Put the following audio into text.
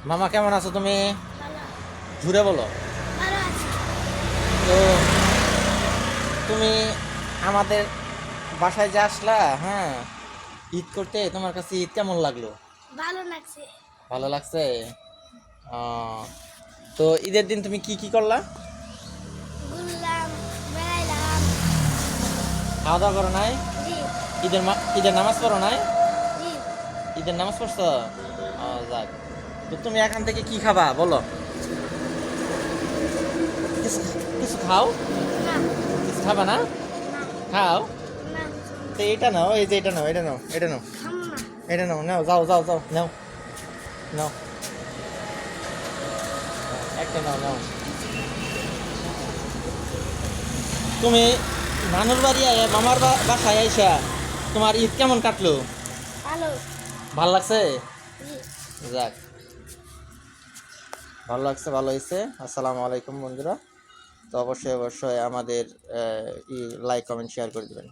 মামা কেমন আছো তুমি? ভালো জুড়ে বলো। ভালো আছি। তো তুমি আমাদের বাসায় যে আসলা, হ্যাঁ, ঈদ করতে, তোমার কাছে ঈদ কেমন লাগলো? ভালো লাগছে। ভালো লাগছে? আহ, তো ঈদের দিন তুমি কি কি করলা? ঘুরলাম, বেড়াইলাম। খাওয়া দাওয়া করো নাই? জি ঈদের নামাজ পড়ো নাই? জি। ঈদের নামাজ পড়ছো? যাক। তো তুমি এখান থেকে কি খাবা বলো? কিছু কিছু খাও? না কিছু খাবা না? না খাও। না, তো এটা নাও, এই যে এটা নাও, এটা নাও, এটা নাও, খাম না। এটা নাও, নাও, যাও যাও যাও, নাও, নাও, একটা নাও, নাও। তুমি নানুর বাড়ি আয়া মামার বাসায় আইসা তোমার ঈদ কেমন কাটলো? ভালো। ভাল লাগছে? জি। যাক, ভালো লাগছে, ভালো হয়েছে। আসসালামু আলাইকুম বন্ধুরা। তো অবশ্যই অবশ্যই আমাদের লাইক কমেন্ট শেয়ার করে দেবেন।